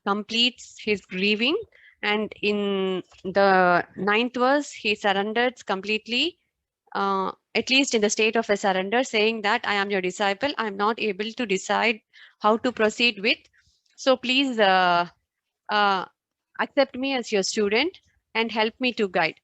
completes his grieving, and in the 9th verse, he surrenders completely, at least in the state of a surrender, saying that I am your disciple. I am not able to decide how to proceed with. So please uh, accept me as your student and help me to guide.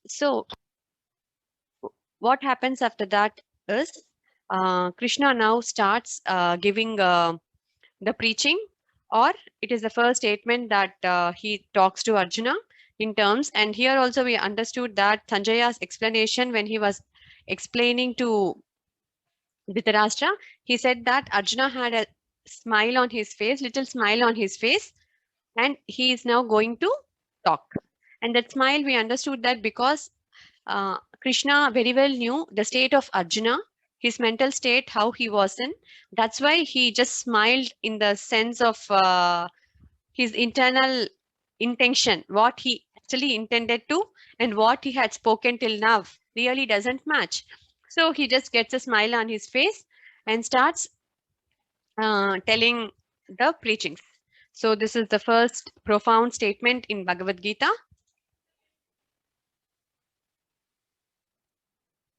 So what happens after that is Krishna now starts giving the preaching, or it is the first statement that he talks to Arjuna in terms. And here also we understood that Sanjaya's explanation when he was explaining to Dhritarashtra, he said that Arjuna had a smile on his face, little smile on his face, and he is now going to talk. And that smile, we understood that because Krishna very well knew the state of Arjuna, his mental state, how he was in. That's why he just smiled in the sense of his internal intention, what he actually intended to, and what he had spoken till now really doesn't match. So he just gets a smile on his face and starts telling the preachings. So this is the first profound statement in Bhagavad Gita.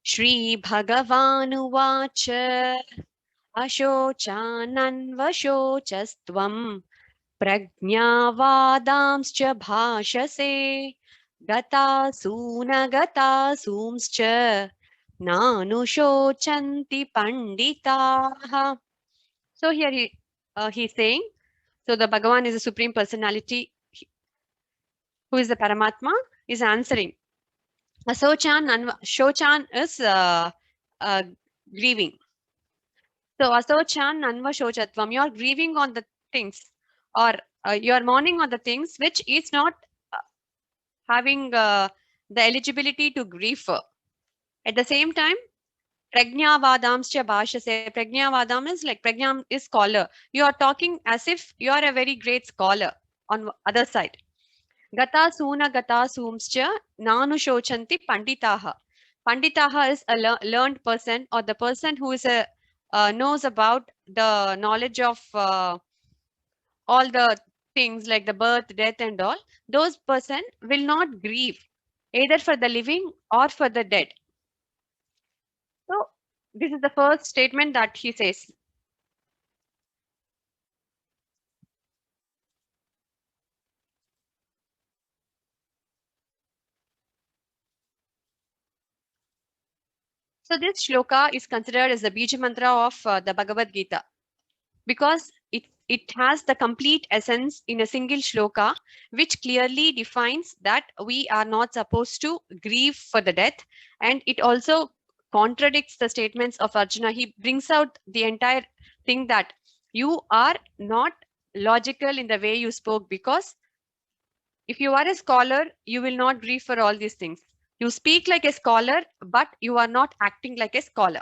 Shri Bhagavanuvacha अशोचानन्वशोचस्त्वं प्रज्ञावादांश्च भाषसे गतासूनगतासूंश्च नानुशोचन्ति पंडिताः. So here he's saying, so the Bhagavan is a supreme personality who is the Paramatma, is answering. Shochan is grieving. So asochan nanva shochatvam, you are grieving on the things, or you are mourning on the things which is not uh, having the eligibility to grieve for. At the same time, prajnavadamscha bhashase. Prajnavadam is like prajnam is scholar. You are talking as if you are a very great scholar on other side. Gata suna gata sumscha nanu shochanti panditaha. Panditaha is a learned person, or the person who is a knows about the knowledge of all the things like the birth, death, and all. Those person will not grieve either for the living or for the dead. So this is the first statement that he says. So this shloka is considered as the bija mantra of the Bhagavad Gita, because it has the complete essence in a single shloka, which clearly defines that we are not supposed to grieve for the death, and it also contradicts the statements of Arjuna. He brings out the entire thing that you are not logical in the way you spoke, because if you are a scholar, you will not grieve for all these things. You speak like a scholar, but you are not acting like a scholar.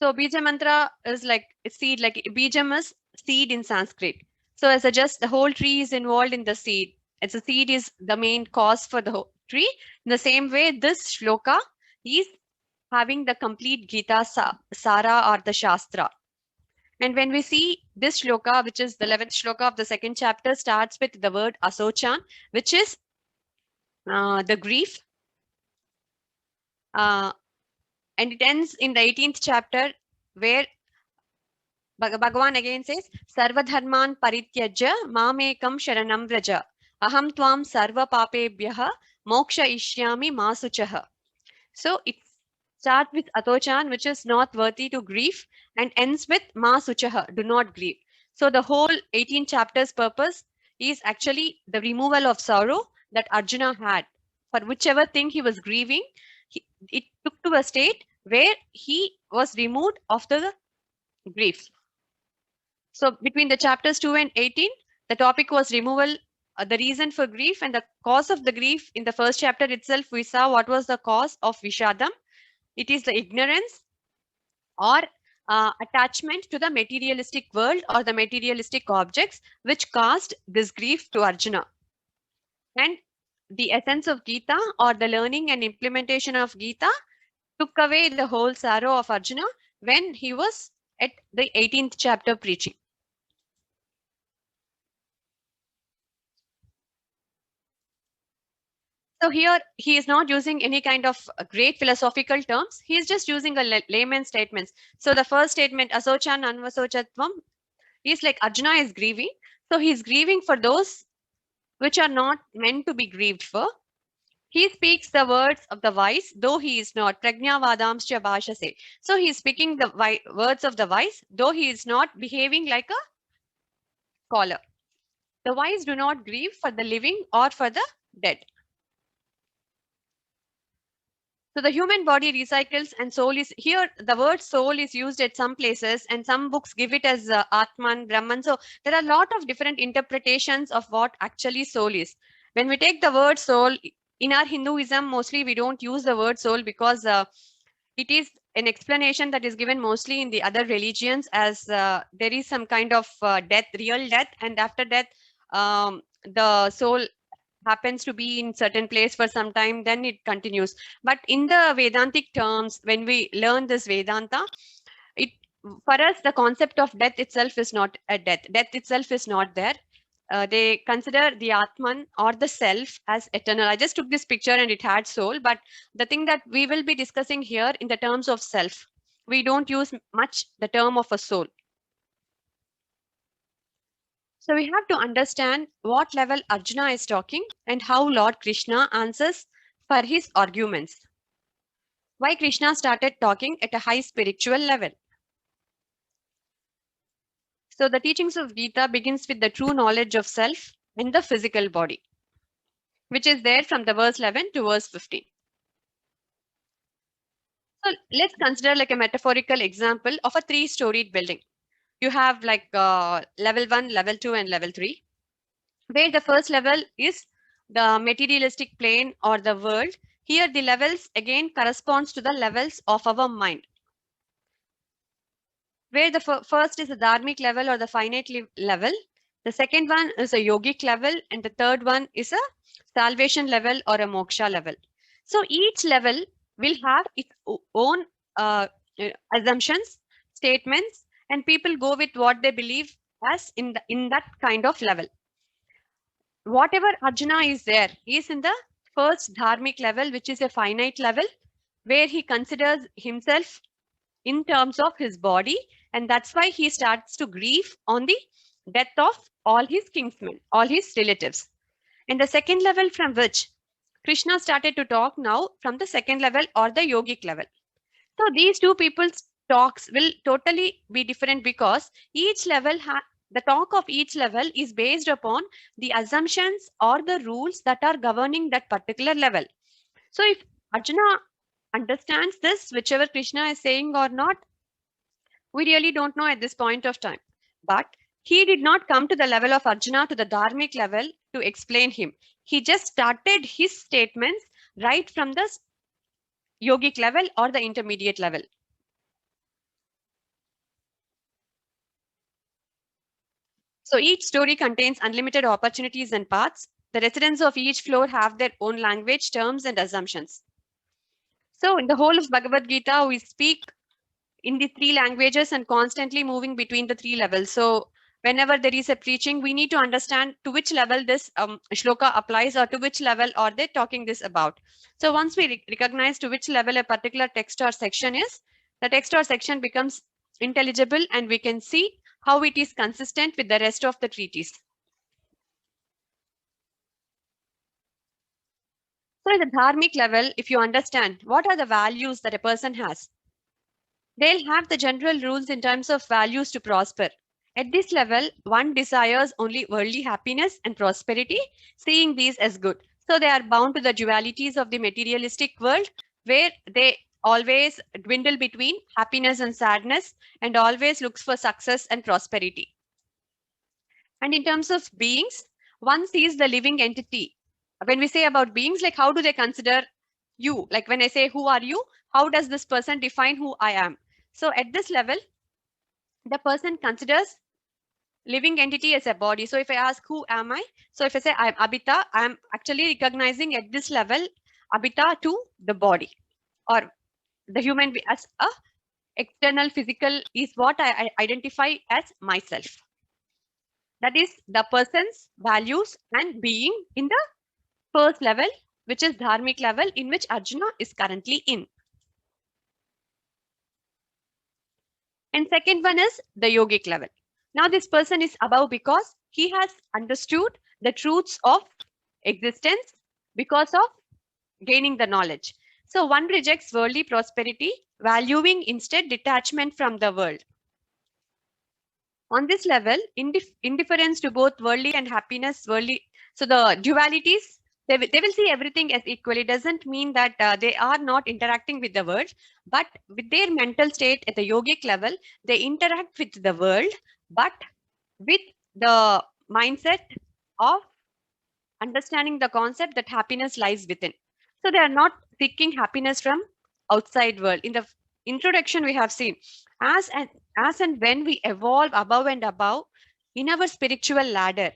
So bija mantra is like a seed, like bijam is seed in Sanskrit. So as a just the whole tree is involved in the seed. As a seed is the main cause for the whole tree. In the same way, this shloka is having the complete Gita Sara or the Shastra. And when we see this shloka, which is the 11th shloka of the second chapter, starts with the word asochan, which is the grief. And it ends in the 18th chapter, where Bhagavan again says, Sarvadharman parityaja mamekam sharanam vraja. Aham tvam sarva papebhyaha moksha ishyami masuchaha. So it starts with atochan, which is not worthy to grieve, and ends with masuchaha, do not grieve. So the whole 18 chapters purpose is actually the removal of sorrow that Arjuna had. For whichever thing he was grieving, it took to a state where he was removed of the grief. So between the chapters 2 and 18, the topic was removal, the reason for grief and the cause of the grief. In the first chapter itself, we saw what was the cause of Vishadam. It is the ignorance or attachment to the materialistic world or the materialistic objects which caused this grief to Arjuna. And the essence of Gita or the learning and implementation of Gita took away the whole sorrow of Arjuna when he was at the 18th chapter preaching. So here he is not using any kind of great philosophical terms. He is just using a layman statements. So the first statement, asochan anvasochatvam, is like Arjuna is grieving. So he is grieving for those which are not meant to be grieved for. He speaks the words of the wise, though he is not. Prajnavadamscha bhashase. So he is speaking the words of the wise, though he is not behaving like a scholar. The wise do not grieve for the living or for the dead. So the human body recycles and soul is here. The word soul is used at some places and some books give it as Atman, Brahman. So there are a lot of different interpretations of what actually soul is. When we take the word soul, in our Hinduism, mostly we don't use the word soul because it is an explanation that is given mostly in the other religions as there is some kind of death, real death, and after death, the soul happens to be in certain place for some time, then it continues. But in the Vedantic terms, when we learn this Vedanta, it for us the concept of death itself is not a death. Death itself is not there. They consider the Atman or the self as eternal. I just took this picture and it had soul, but the thing that we will be discussing here in the terms of self, we don't use much the term of a soul. So we have to understand what level Arjuna is talking and how Lord Krishna answers for his arguments. Why Krishna started talking at a high spiritual level. So the teachings of Gita begins with the true knowledge of self and the physical body, which is there from the verse 11 to verse 15. So let's consider like a metaphorical example of a three-storied building. You have like level 1, level 2, and level 3. Where the first level is the materialistic plane or the world. Here the levels again corresponds to the levels of our mind. Where the first is the dharmic level or the finite level. The second one is a yogic level and the third one is a salvation level or a moksha level. So each level will have its own assumptions, statements, and people go with what they believe as in that kind of level. Whatever Arjuna is there, he is in the first dharmic level, which is a finite level, where he considers himself in terms of his body, and that's why he starts to grieve on the death of all his kinsmen, all his relatives. And the second level from which Krishna started to talk now from the second level or the yogic level. So these two people's talks will totally be different because each level the talk of each level is based upon the assumptions or the rules that are governing that particular level. So if Arjuna understands this, whichever Krishna is saying or not, we really don't know at this point of time. But he did not come to the level of Arjuna, to the dharmic level, to explain him. He just started his statements right from the yogic level or the intermediate level. So each story contains unlimited opportunities and paths. The residents of each floor have their own language, terms, and assumptions. So in the whole of Bhagavad Gita, we speak in the three languages and constantly moving between the three levels. So whenever there is a preaching, we need to understand to which level this shloka applies or to which level are they talking this about. So once we recognize to which level a particular text or section is, the text or section becomes intelligible and we can see how it is consistent with the rest of the treatise. So at the dharmic level, if you understand what are the values that a person has, they'll have the general rules in terms of values to prosper. At this level, one desires only worldly happiness and prosperity, seeing these as good. So they are bound to the dualities of the materialistic world, where they always dwindle between happiness and sadness and always looks for success and prosperity. And in terms of beings, one sees the living entity. When we say about beings, like how do they consider you? Like when I say, who are you? How does this person define who I am? So at this level, the person considers living entity as a body. So if I ask, who am I? So if I say I'm Abita, I'm actually recognizing at this level Abita to the body or the human as a external physical is what I identify as myself. That is the person's values and being in the first level, which is dharmic level, in which Arjuna is currently in. And second one is the yogic level. Now this person is above because he has understood the truths of existence because of gaining the knowledge. So one rejects worldly prosperity, valuing instead detachment from the world. On this level, indifference to both worldly and happiness, worldly. So the dualities, they will see everything as equal. It doesn't mean that they are not interacting with the world, but with their mental state at the yogic level, they interact with the world, but with the mindset of understanding the concept that happiness lies within. So they are not seeking happiness from outside world. In the introduction, we have seen as and when we evolve above and above in our spiritual ladder,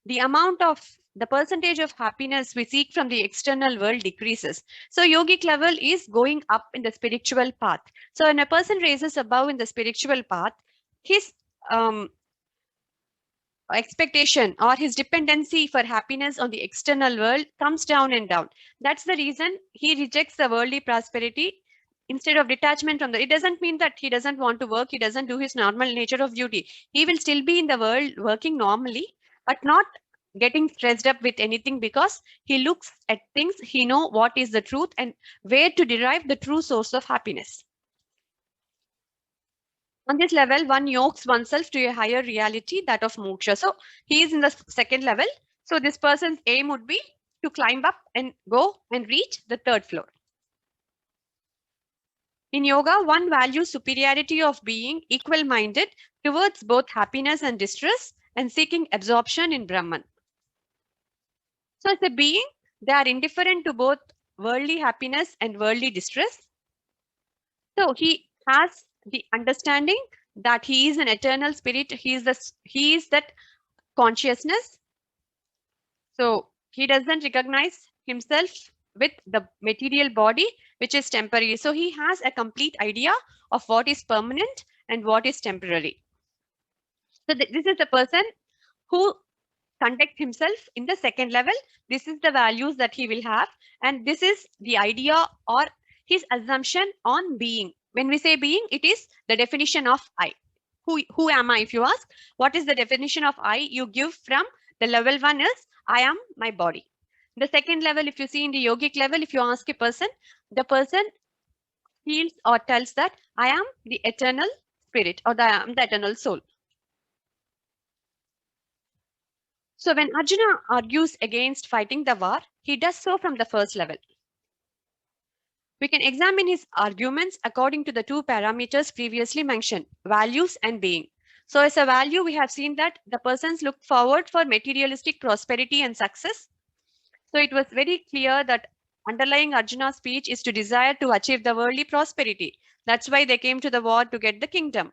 the amount of the percentage of happiness we seek from the external world decreases. So yogic level is going up in the spiritual path. So when a person raises above in the spiritual path, his expectation or his dependency for happiness on the external world comes down and down. That's the reason he rejects the worldly prosperity instead of detachment from the. It doesn't mean that he doesn't want to work, he doesn't do his normal nature of duty. He will still be in the world working normally, but not getting stressed up with anything because he looks at things, he know what is the truth and where to derive the true source of happiness. On this level, one yokes oneself to a higher reality, that of moksha. So he is in the second level. So this person's aim would be to climb up and go and reach the third floor. In yoga, one values superiority of being equal-minded towards both happiness and distress and seeking absorption in Brahman. So as a being, they are indifferent to both worldly happiness and worldly distress. So he has the understanding that he is an eternal spirit. He is that consciousness. So he doesn't recognize himself with the material body, which is temporary. So he has a complete idea of what is permanent and what is temporary. So this is the person who conducts himself in the second level. This is the values that he will have. And this is the idea or his assumption on being. When we say being, it is the definition of I. Who am I? If you ask, what is the definition of I? You give from the level one is I am my body. The second level, if you see in the yogic level, if you ask a person, the person feels or tells that I am the eternal spirit or I am the eternal soul. So when Arjuna argues against fighting the war, he does so from the first level. We can examine his arguments according to the two parameters previously mentioned, values and being. So as a value, we have seen that the persons look forward for materialistic prosperity and success. So it was very clear that underlying Arjuna's speech is to desire to achieve the worldly prosperity. That's why they came to the war to get the kingdom.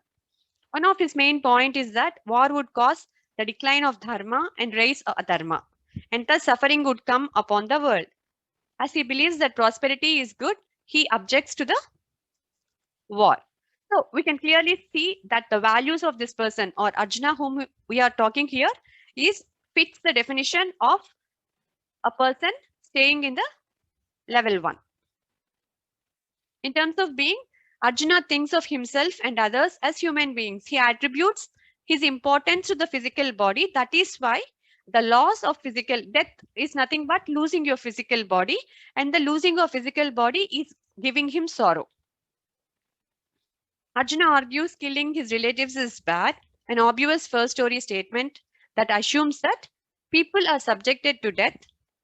One of his main points is that war would cause the decline of dharma and rise of adharma, and thus suffering would come upon the world. As he believes that prosperity is good, he objects to the war. So we can clearly see that the values of this person or Arjuna whom we are talking here is fits the definition of a person staying in the level one. In terms of being, Arjuna thinks of himself and others as human beings. He attributes his importance to the physical body. That is why the loss of physical death is nothing but losing your physical body, and the losing of physical body is giving him sorrow. Arjuna argues killing his relatives is bad, an obvious first story statement that assumes that people are subjected to death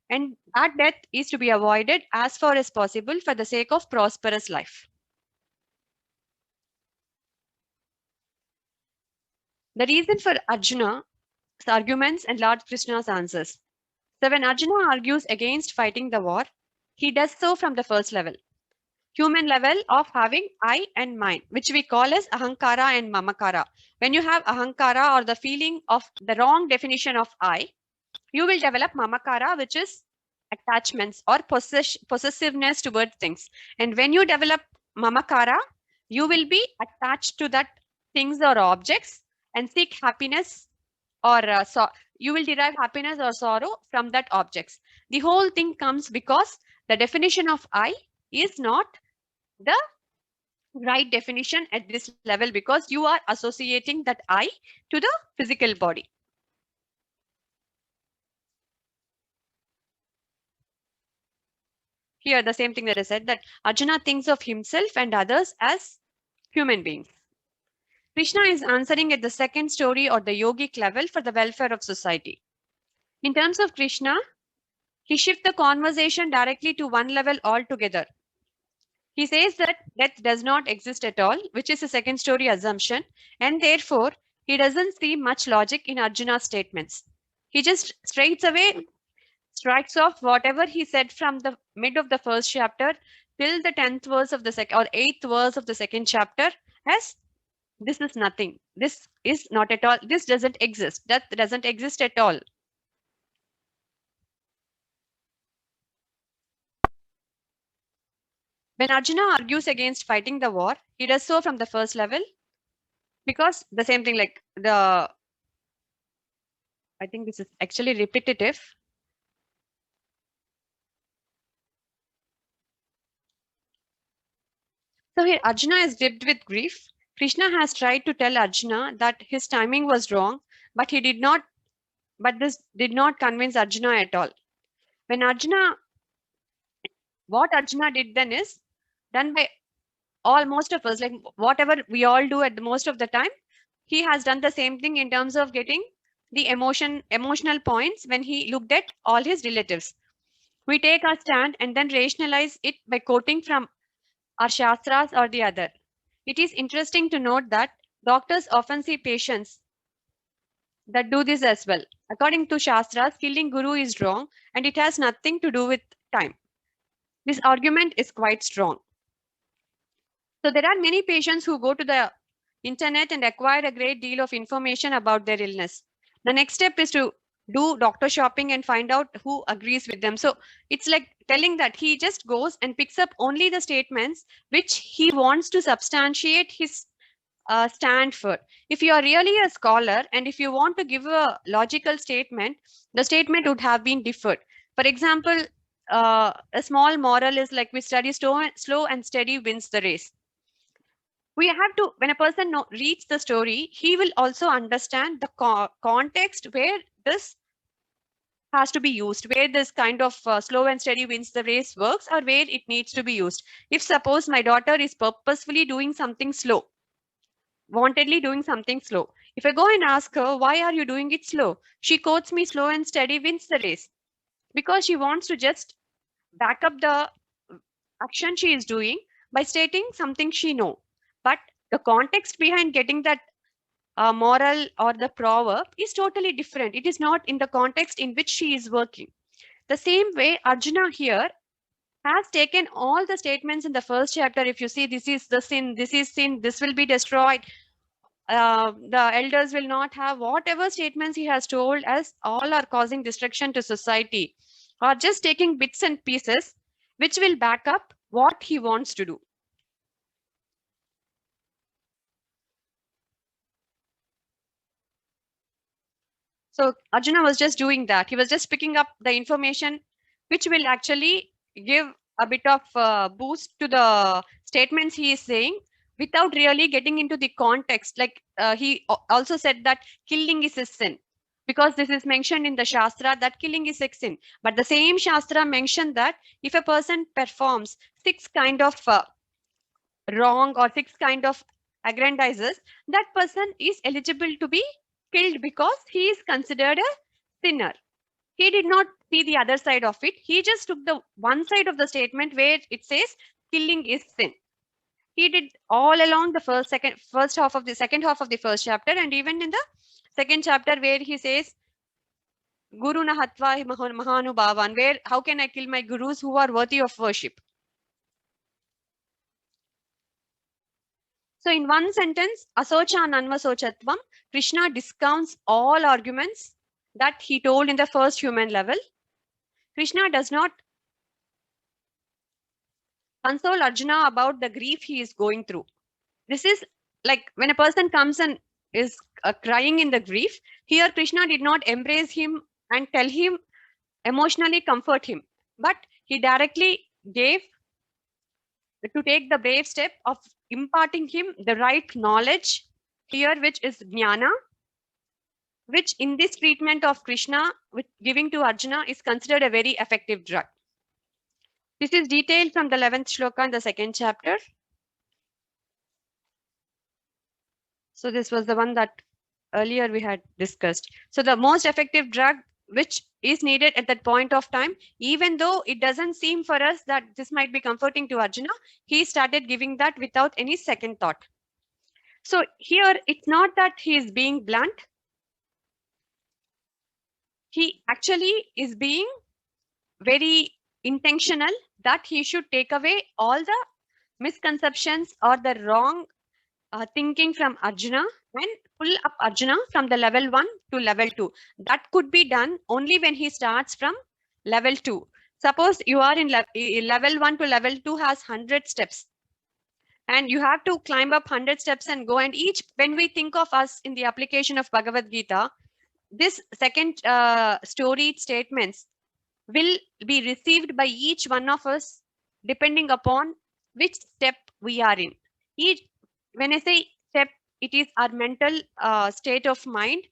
and that death is to be avoided as far as possible for the sake of prosperous life. The reason for Arjuna's arguments and Lord Krishna's answers. So when Arjuna argues against fighting the war, he does so from the first level. human level of having I and mine, which we call as ahankara and mamakara. When you have ahankara or the feeling of the wrong definition of I, you will develop mamakara, which is attachments or possessiveness towards things. And when you develop mamakara, you will be attached to that things or objects and seek happiness or you will derive happiness or sorrow from that objects. The whole thing comes because the definition of I is not the right definition at this level, because you are associating that I to the physical body. Here, the same thing that I said, that Arjuna thinks of himself and others as human beings. Krishna is answering at the second story or the yogic level for the welfare of society. In terms of Krishna, he shifts the conversation directly to one level altogether. He says that death does not exist at all, which is a second story assumption, and therefore he doesn't see much logic in Arjuna's statements. He just straight away strikes off whatever he said from the mid of the first chapter till the 10th verse of the second or 8th verse of the second chapter as this is nothing. This is not at all. This doesn't exist. That doesn't exist at all. When Arjuna argues against fighting the war, he does so from the first level because the same thing like I think this is actually repetitive. So here Arjuna is dipped with grief. Krishna has tried to tell Arjuna that his timing was wrong, but this did not convince Arjuna at all. What Arjuna did then is done by most of us, like whatever we all do at the most of the time, he has done the same thing in terms of getting the emotional points when he looked at all his relatives. We take our stand and then rationalize it by quoting from our shastras or the other. It is interesting to note that doctors often see patients that do this as well. According to shastras, killing guru is wrong and it has nothing to do with time. This argument is quite strong. So there are many patients who go to the internet and acquire a great deal of information about their illness. The next step is to do doctor shopping and find out who agrees with them. So it's like telling that he just goes and picks up only the statements which he wants to substantiate his stand for. If you are really a scholar and if you want to give a logical statement, the statement would have been differed. For example, a small moral is like we study slow and steady wins the race. We have to, when a person reads the story, he will also understand the context where this has to be used, where this kind of slow and steady wins the race works, or where it needs to be used. If suppose my daughter is purposefully doing something slow, wantedly doing something slow, if I go and ask her, why are you doing it slow? She quotes me, slow and steady wins the race, because she wants to just back up the action she is doing by stating something she know. But the context behind getting that moral or the proverb is totally different. It is not in the context in which she is working. The same way, Arjuna here has taken all the statements in the first chapter. If you see, this is the sin, this is sin, this will be destroyed, the elders will not have, whatever statements he has told us, all are causing destruction to society, or just taking bits and pieces which will back up what he wants to do. So Arjuna was just doing that. He was just picking up the information which will actually give a bit of boost to the statements he is saying without really getting into the context. Like he also said that killing is a sin, because this is mentioned in the Shastra that killing is a sin. But the same Shastra mentioned that if a person performs 6 kind of wrong or 6 kind of aggrandizes, that person is eligible to be killed because he is considered a sinner. He did not see the other side of it. He just took the one side of the statement where it says killing is sin. He did all along the first half of the second half of the first chapter, and even in the second chapter where he says Guru na hatva mahanu bhavan, where how can I kill my gurus who are worthy of worship? So in one sentence, asocha nanvasochatvam, Krishna discounts all arguments that he told in the first human level. Krishna does not console Arjuna about the grief he is going through. This is like when a person comes and is crying in the grief, here Krishna did not embrace him and tell him, emotionally comfort him, but he directly gave to take the brave step of imparting him the right knowledge here, which is jnana, which in this treatment of Krishna with giving to Arjuna is considered a very effective drug. This is detailed from the 11th shloka in the second chapter. So this was the one that earlier we had discussed. So the most effective drug which is needed at that point of time, even though it doesn't seem for us that this might be comforting to Arjuna, he started giving that without any second thought. So here it's not that he is being blunt. He actually is being very intentional that he should take away all the misconceptions or the wrong thinking from Arjuna and pull up Arjuna from the level 1 to level 2. That could be done only when he starts from level 2. Suppose you are in level 1 to level 2 has 100 steps. And you have to climb up 100 steps and go. And each, when we think of us in the application of Bhagavad Gita, this second story statements will be received by each one of us depending upon which step we are in. When I say step, it is our mental state of mind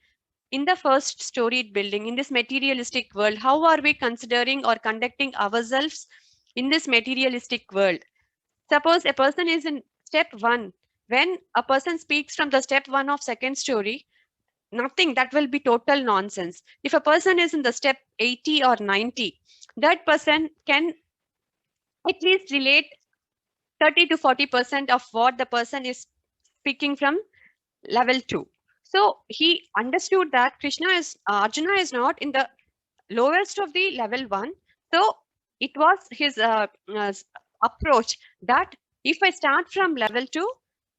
in the first storied building, in this materialistic world. How are we considering or conducting ourselves in this materialistic world? Suppose a person is in step 1. When a person speaks from the step 1 of second story, nothing, that will be total nonsense. If a person is in the step 80 or 90, that person can at least relate 30 to 40% of what the person is speaking from level 2. So he understood that Arjuna is not in the lowest of the level 1. So it was his approach that if I start from level 2,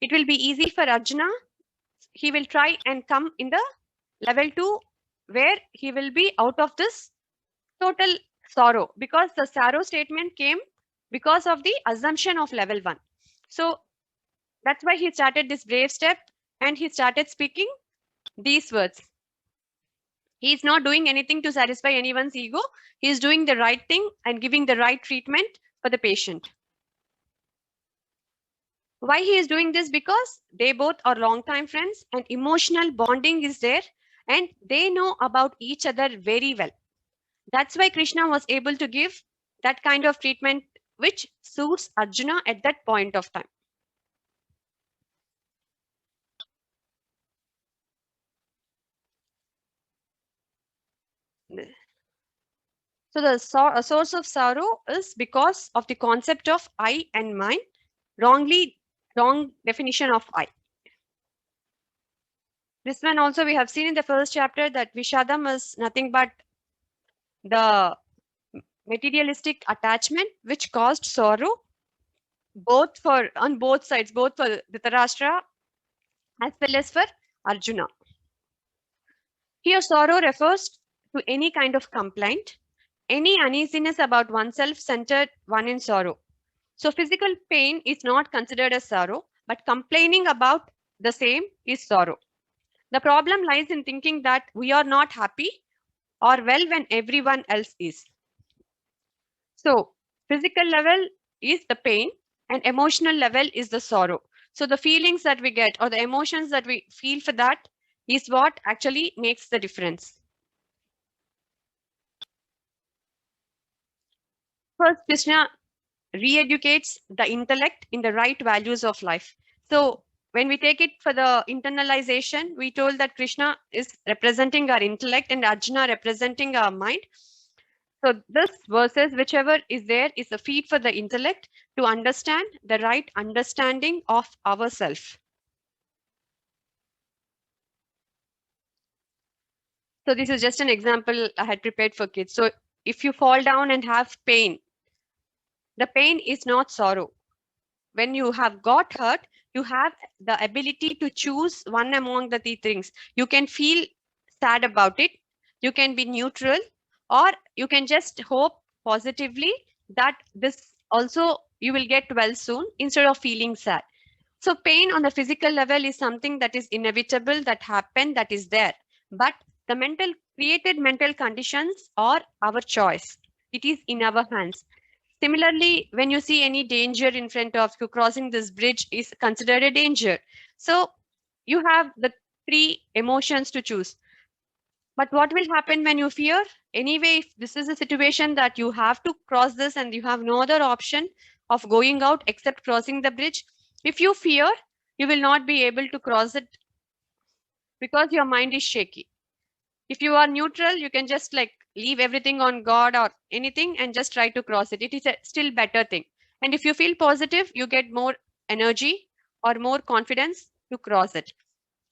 it will be easy for Arjuna. He will try and come in the level 2 where he will be out of this total sorrow, because the sorrow statement came because of the assumption of level 1. So that's why he started this brave step and he started speaking these words. He is not doing anything to satisfy anyone's ego. He is doing the right thing and giving the right treatment for the patient. Why he is doing this? Because they both are long-time friends and emotional bonding is there and they know about each other very well. That's why Krishna was able to give that kind of treatment which suits Arjuna at that point of time. So the source of sorrow is because of the concept of I and mine, wrong definition of I. This one also we have seen in the first chapter that Vishadam is nothing but the materialistic attachment which caused sorrow on both sides, both for Dhritarashtra as well as for Arjuna. Here sorrow refers to any kind of complaint, any uneasiness about oneself centered one in sorrow. So physical pain is not considered as sorrow, but complaining about the same is sorrow. The problem lies in thinking that we are not happy or well when everyone else is. So physical level is the pain and emotional level is the sorrow. So the feelings that we get or the emotions that we feel for that is what actually makes the difference. First, Krishna re-educates the intellect in the right values of life. So when we take it for the internalization, we told that Krishna is representing our intellect and Arjuna representing our mind. So this verses, whichever is there, is a feed for the intellect to understand the right understanding of ourself. So this is just an example I had prepared for kids. So if you fall down and have pain, the pain is not sorrow. When you have got hurt, You have the ability to choose one among the three things. You can feel sad about it, you can be neutral, or you can just hope positively that this also you will get well soon instead of feeling sad. So pain on the physical level is something that is inevitable, that happen, that is there. But the mental created mental conditions are our choice. It is in our hands. Similarly, when you see any danger in front of you, crossing this bridge is considered a danger. So you have the three emotions to choose. But what will happen when you fear? Anyway, if this is a situation that you have to cross this and you have no other option of going out except crossing the bridge, if you fear, you will not be able to cross it because your mind is shaky. If you are neutral, you can just like leave everything on God or anything and just try to cross it. It is a still better thing. And if you feel positive, you get more energy or more confidence to cross it.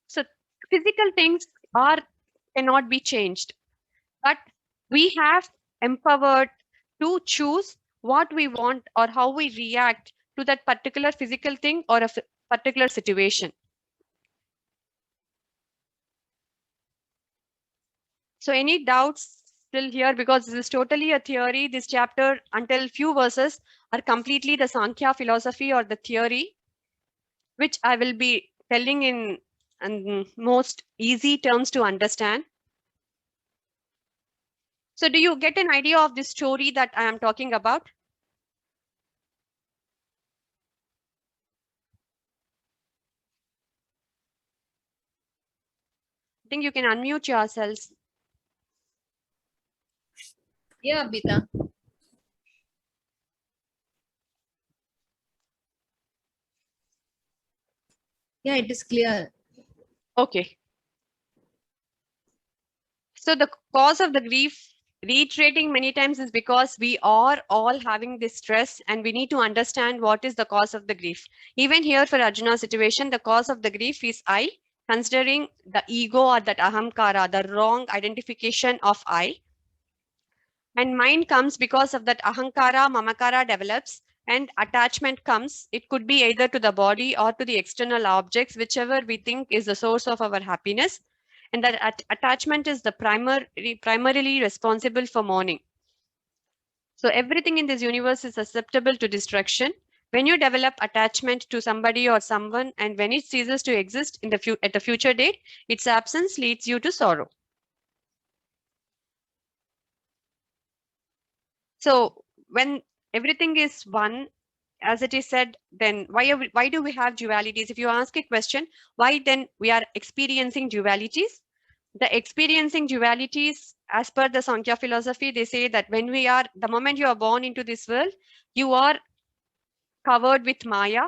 So physical things are cannot be changed, but we have empowered to choose what we want or how we react to that particular physical thing or a particular situation. So any doubts still here, because this is totally a theory. This chapter until few verses are completely the Sankhya philosophy or the theory, which I will be telling in most easy terms to understand. So do you get an idea of this story that I am talking about? I think you can unmute yourselves. Yeah, Abhita. Yeah, it is clear. Okay. So the cause of the grief, reiterating many times, is because we are all having this stress and we need to understand what is the cause of the grief. Even here for Arjuna's situation, the cause of the grief is I, considering the ego or that ahamkara, the wrong identification of I. And mind comes because of that ahankara, mamakara develops and attachment comes. It could be either to the body or to the external objects, whichever we think is the source of our happiness. And that attachment is the primarily responsible for mourning. So everything in this universe is susceptible to destruction. When you develop attachment to somebody or someone, and when it ceases to exist in the at the future date, its absence leads you to sorrow. So when everything is one, as it is said, then why do we have dualities? If you ask a question, why then we are experiencing dualities? The experiencing dualities, as per the Sankhya philosophy, they say that when we are, the moment you are born into this world, you are covered with Maya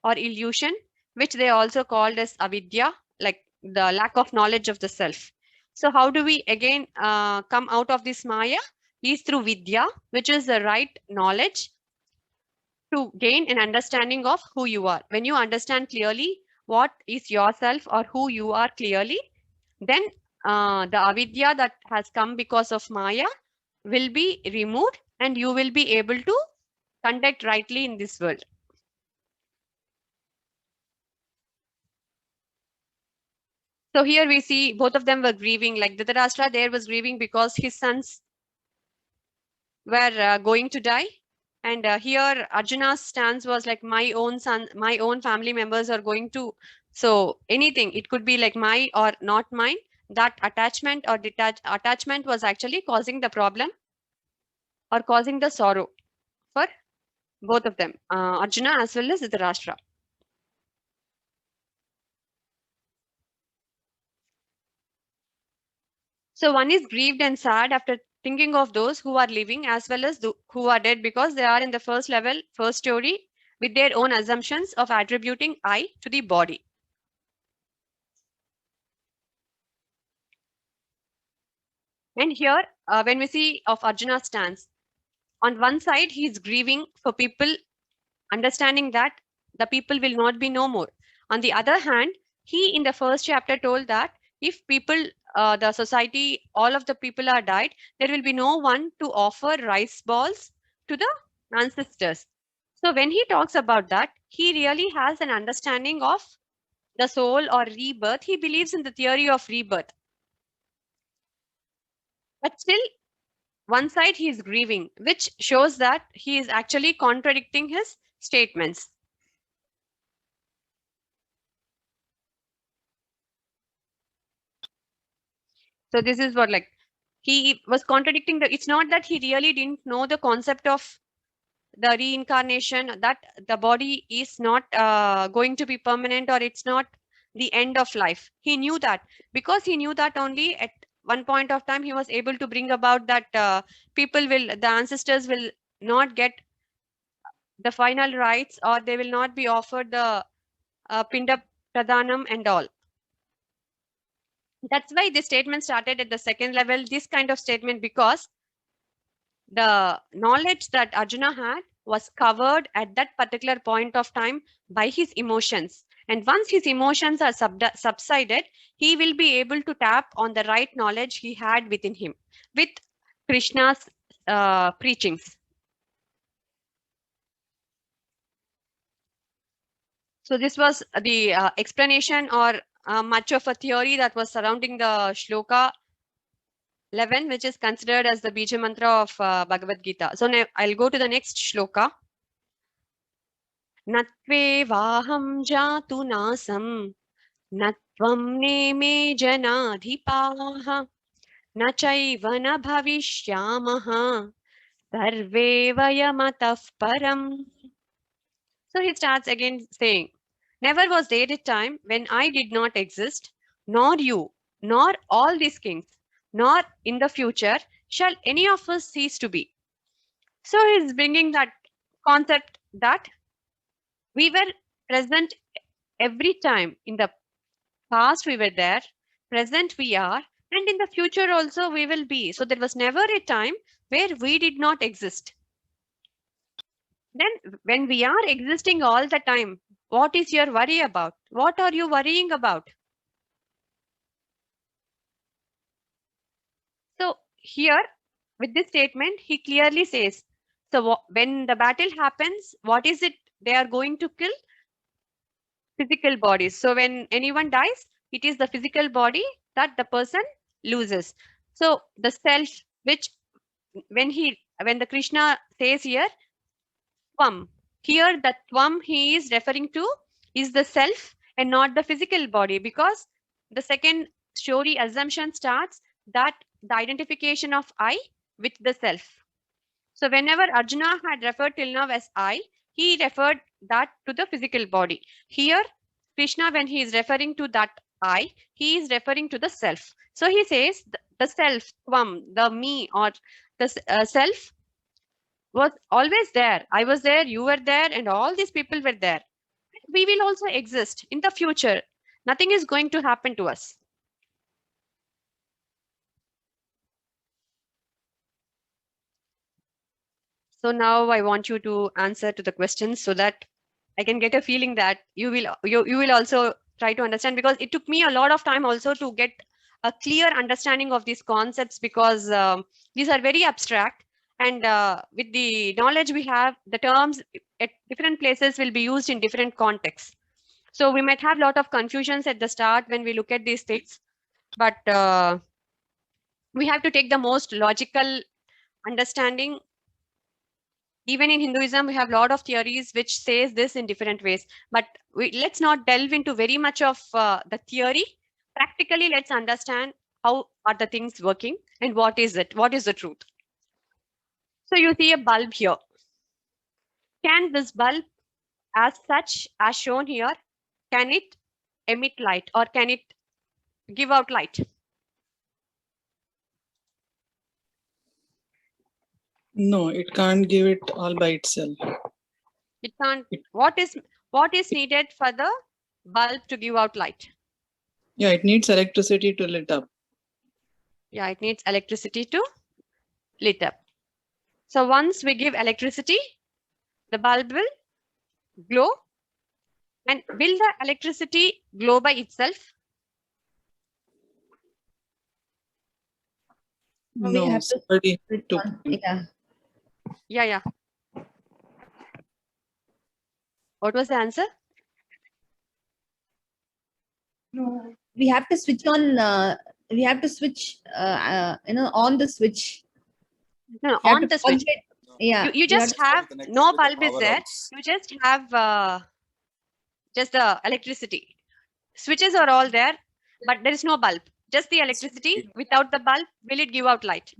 or illusion, which they also called as avidya, like the lack of knowledge of the self. So how do we again come out of this Maya? Is through vidya, which is the right knowledge to gain an understanding of who you are. When you understand clearly what is yourself or who you are clearly, then the avidya that has come because of Maya will be removed and you will be able to conduct rightly in this world. So here we see both of them were grieving, like Dhritarashtra there was grieving because his sons were going to die. And here Arjuna's stance was like, my own son, my own family members are going to, so anything, it could be like my or not mine. That attachment or attachment was actually causing the problem or causing the sorrow for both of them, Arjuna as well as Dhritarashtra. So one is grieved and sad after thinking of those who are living as well as who are dead, because they are in the first level, first story, with their own assumptions of attributing I to the body. And here, when we see of Arjuna's stance, on one side, he is grieving for people, understanding that the people will not be no more. On the other hand, he in the first chapter told that if people, the society, all of the people are died, there will be no one to offer rice balls to the ancestors. So when he talks about that, he really has an understanding of the soul or rebirth. He believes in the theory of rebirth. But still, one side he is grieving, which shows that he is actually contradicting his statements. So this is what, like, he was contradicting it's not that he really didn't know the concept of the reincarnation, that the body is not going to be permanent, or it's not the end of life. He knew that. Because he knew that, only at one point of time he was able to bring about that the ancestors will not get the final rights, or they will not be offered the pinda pradhanam and all. That's why this statement started at the second level, this kind of statement, because the knowledge that Arjuna had was covered at that particular point of time by his emotions. And once his emotions are subsided, he will be able to tap on the right knowledge he had within him with Krishna's preachings. So this was the explanation, or much of a theory that was surrounding the shloka 11, which is considered as the Bija Mantra of Bhagavad Gita. So now I'll go to the next shloka. Nattvevaham jatu nasam, natvam neme janadhipaha, na chaiva na bhavishyamaha, sarve vayamatah param. So he starts again saying, never was there a time when I did not exist, nor you, nor all these kings, nor in the future shall any of us cease to be. So he's bringing that concept that we were present every time. In the past we were there, present we are, and in the future also we will be. So there was never a time where we did not exist. Then when we are existing all the time, what is your worry about? What are you worrying about? So here, with this statement, he clearly says, so when the battle happens, what is it they are going to kill? Physical bodies. So when anyone dies, it is the physical body that the person loses. So the self, which when the Krishna says here, Tvam, here the Tvam he is referring to is the self and not the physical body, because the second story assumption starts that the identification of I with the self. So whenever Arjuna had referred till now as I, he referred that to the physical body. Here, Krishna, when he is referring to that I, he is referring to the self. So he says the self, Tvam, the me, or the self was always there. I was there, you were there, and all these people were there. We will also exist in the future. Nothing is going to happen to us. So now I want you to answer to the questions so that I can get a feeling that you will also try to understand, because it took me a lot of time also to get a clear understanding of these concepts, because these are very abstract, and with the knowledge we have, the terms at different places will be used in different contexts. So we might have a lot of confusions at the start when we look at these things, but we have to take the most logical understanding. Even in Hinduism, we have a lot of theories which says this in different ways, but let's not delve into very much of the theory. Practically, let's understand how are the things working and what is it, what is the truth. So you see a bulb here. Can this bulb as such as shown here, can it emit light, or can it give out light? No, it can't give it all by itself. It can't. What is needed for the bulb to give out light? Yeah, it needs electricity to lit up. Yeah, it needs electricity to lit up. So once we give electricity, the bulb will glow. And will the electricity glow by itself? We No, have to somebody switch to. on. Yeah. Yeah. What was the answer? No. We have to switch on. We have to switch. On the switch. No, You have on to the plug switch. it. Yeah. You just to- have connected no with the bulb is power there. outs. You just have just the electricity. Switches are all there, but there is no bulb. Just the electricity. Without the bulb, will it give out light?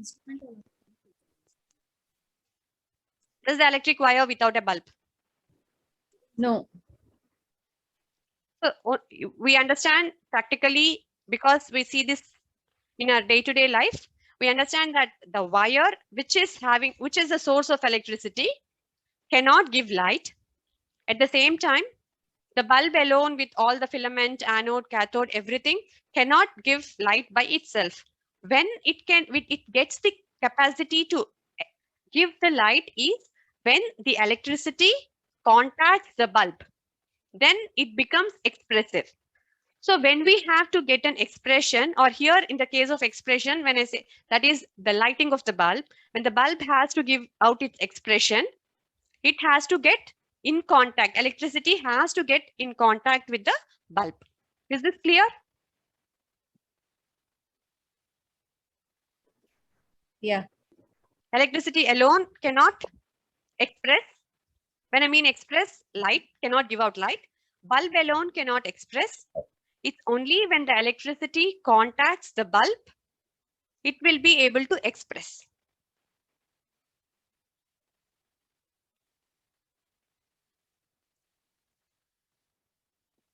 Does the electric wire without a bulb? No. So we understand practically because we see this in our day-to-day life. We understand that the wire, which is the source of electricity, cannot give light. At the same time, the bulb alone with all the filament, anode, cathode, everything cannot give light by itself. When it gets the capacity to give the light is when the electricity contacts the bulb. Then it becomes expressive. So when we have to get an expression, or here in the case of expression, when I say that is the lighting of the bulb, when the bulb has to give out its expression, it has to get in contact. Electricity has to get in contact with the bulb. Is this clear? Yeah. Electricity alone cannot express. When I mean express, light cannot give out light. Bulb alone cannot express. It's only when the electricity contacts the bulb, it will be able to express.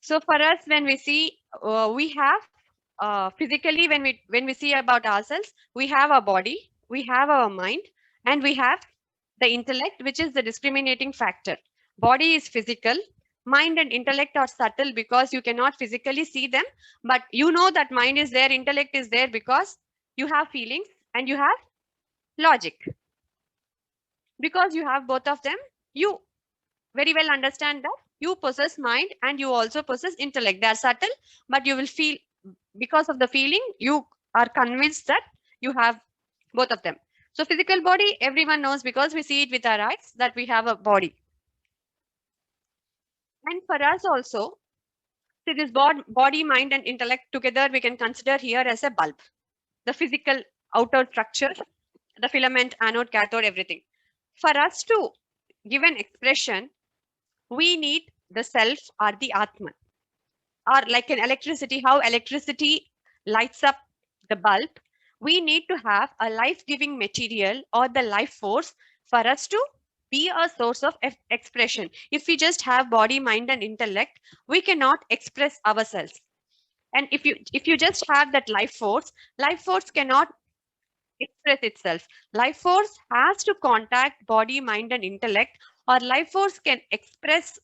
So for us, when we see, we have physically, when we see about ourselves, we have our body, we have our mind, and we have the intellect, which is the discriminating factor. Body is physical. Mind and intellect are subtle because you cannot physically see them, but you know that mind is there, intellect is there because you have feelings and you have logic. Because you have both of them, you very well understand that you possess mind and you also possess intellect. They are subtle, but you will feel, because of the feeling, you are convinced that you have both of them. So physical body, everyone knows because we see it with our eyes that we have a body. And for us also, see this body, mind and intellect together, we can consider here as a bulb. The physical outer structure, the filament, anode, cathode, everything. For us to give an expression, we need the self or the Atman. Or like an electricity, how electricity lights up the bulb, we need to have a life-giving material or the life force for us to be a source of expression. If we just have body, mind and intellect, we cannot express ourselves. And if you just have that life force cannot express itself. Life force has to contact body, mind and intellect, or life force can express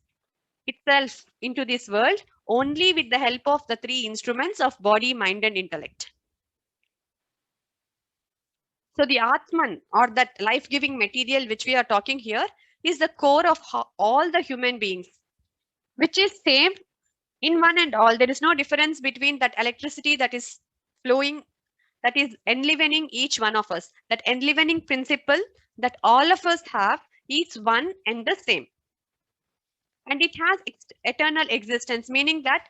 itself into this world only with the help of the three instruments of body, mind and intellect. So the Atman, or that life-giving material which we are talking here, is the core of all the human beings, which is same in one and all. There is no difference between that electricity that is flowing, that is enlivening each one of us. That enlivening principle that all of us have is one and the same. And it has eternal existence, meaning that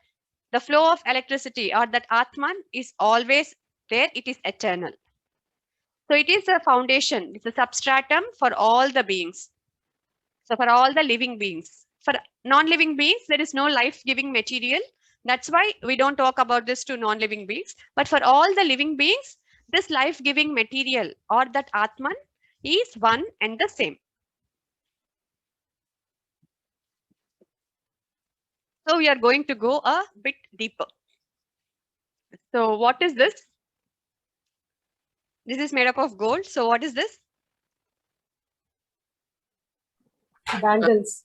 the flow of electricity or that Atman is always there, it is eternal. So it is a foundation, it's a substratum for all the beings. So for all the living beings. For non-living beings, there is no life-giving material. That's why we don't talk about this to non-living beings. But for all the living beings, this life-giving material or that Atman is one and the same. So we are going to go a bit deeper. So what is this? This is made up of gold. So what is this? Bangles.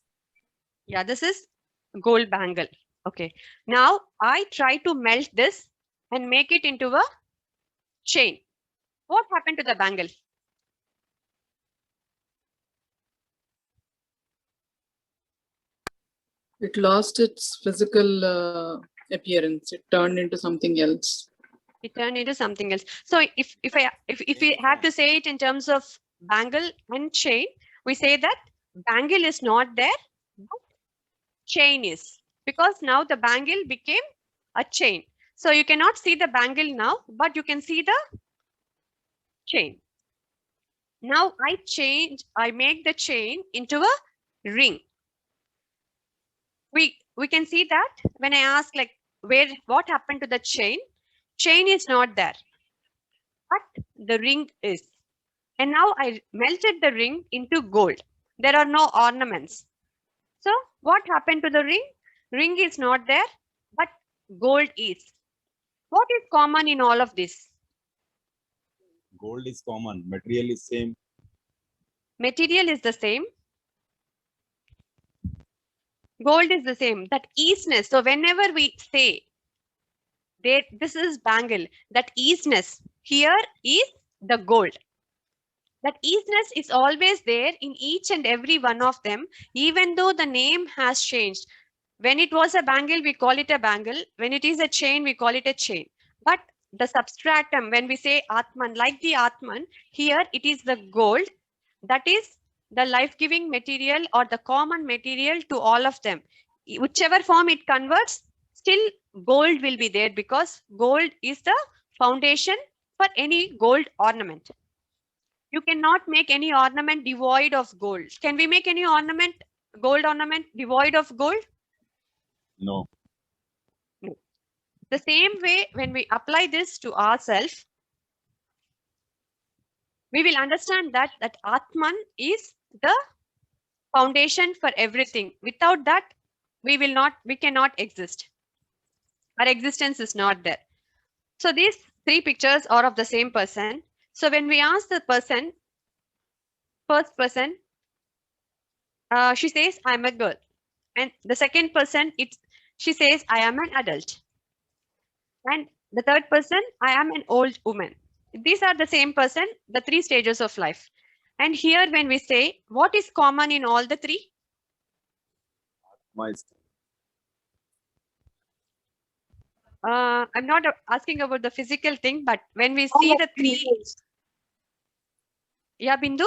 Yeah, this is gold bangle. Okay. Now I try to melt this and make it into a chain. What happened to the bangle? It lost its physical appearance. It turned into something else. It turned into something else. So if we have to say it in terms of bangle and chain, we say that bangle is not there, but chain is, because now the bangle became a chain. So you cannot see the bangle now, but you can see the chain. Now I make the chain into a ring. We can see that when I ask like what happened to the chain is not there, but the ring is. And now I melted the ring into gold. There are no ornaments. So what happened to the ring? Ring is not there, but gold is. What is common in all of this? Gold is common, material is same. Material is the same. Gold is the same. That easiness. So whenever we say this is bangle, that easiness here is the gold. That easiness is always there in each and every one of them, even though the name has changed. When it was a bangle, we call it a bangle. When it is a chain, we call it a chain. But the substratum, when we say Atman, like the Atman, here it is the gold. That is the life-giving material or the common material to all of them. Whichever form it converts, still gold will be there, because gold is the foundation for any gold ornament. You cannot make any ornament devoid of gold. Can we make any ornament, gold ornament, devoid of gold? No. The same way, when we apply this to ourselves, we will understand that Atman is the foundation for everything. Without that, we cannot exist. Our existence is not there. So these three pictures are of the same person. So when we ask the person, first person, she says, I'm a girl. And the second person, she says, I am an adult. And the third person, I am an old woman. These are the same person, the three stages of life. And here when we say, what is common in all the three? I'm not asking about the physical thing, but when we see the three. Females. Yeah, Bindu?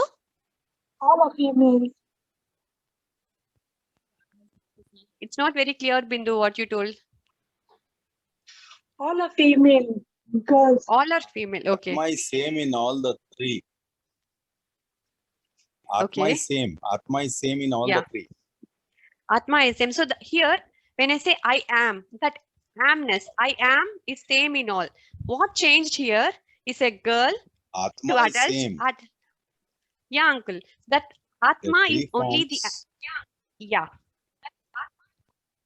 All are females. It's not very clear, Bindu, what you told. All are female. Girls. All are female. Okay. Atma is same in all the three. Atma Okay. is same. Atma is same in all Yeah. the three. Atma is same. So here, when I say I am, that amness, I am is same in all. What changed here is a girl to Atma is adult. same. Yeah, uncle. That The Atma is three only the forms. yeah.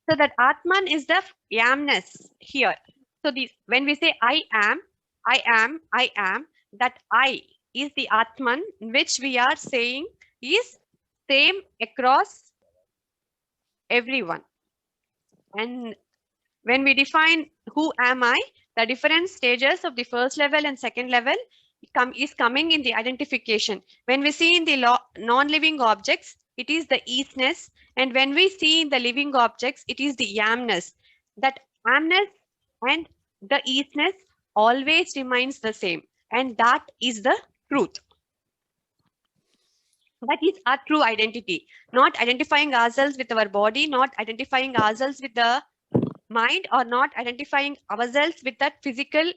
So that Atman is the yamness here. So when we say I am, that I is the Atman, which we are saying is same across everyone. And when we define who am I, the different stages of the first level and second level is coming in the identification. When we see in the non-living objects, it is the easiness. And when we see in the living objects, it is the yamness. That amness and the easiness always remains the same. And that is the truth. That is our true identity. Not identifying ourselves with our body, not identifying ourselves with the mind, or not identifying ourselves with that physical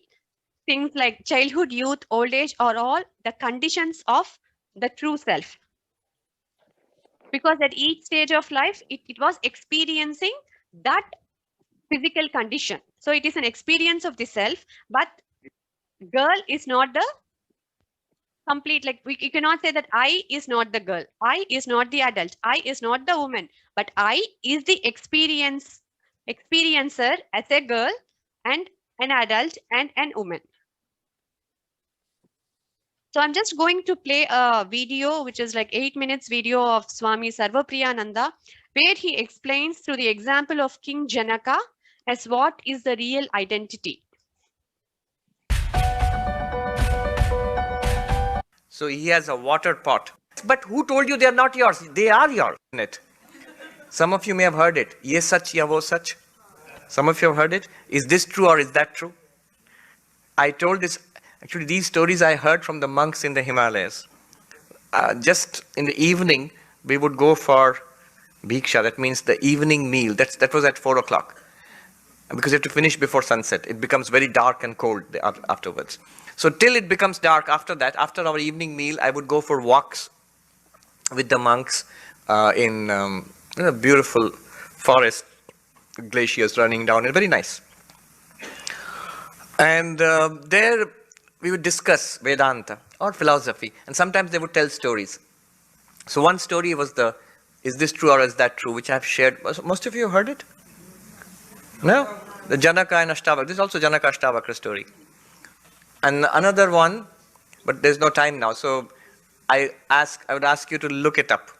things like childhood, youth, old age, or all the conditions of the true self. Because at each stage of life, it was experiencing that physical condition. So it is an experience of the self, but girl is not the complete, like you cannot say that I is not the girl, I is not the adult, I is not the woman, but I is the experiencer as a girl and an adult and an woman. So I'm just going to play a video, which is like 8 minutes video of Swami Sarvapriyananda, where he explains through the example of King Janaka as what is the real identity. So he has a water pot. But who told you they are not yours? They are yours. Isn't it? Some of you may have heard it. Ye sach ya wo sach. Some of you have heard it. Is this true or is that true? I told this, actually these stories I heard from the monks in the Himalayas. Just in the evening, we would go for Bhiksha, that means the evening meal. That was at 4 o'clock. Because you have to finish before sunset. It becomes very dark and cold afterwards. So till it becomes dark, after that, after our evening meal, I would go for walks with the monks in a beautiful forest, glaciers running down, and very nice. And there we would discuss Vedanta or philosophy, and sometimes they would tell stories. So one story was is this true or is that true, which I have shared. Most of you have heard it? No? The Janaka and Ashtavakra. This is also Janaka Ashtavakra story. And another one, but there's no time now, so I would ask you to look it up.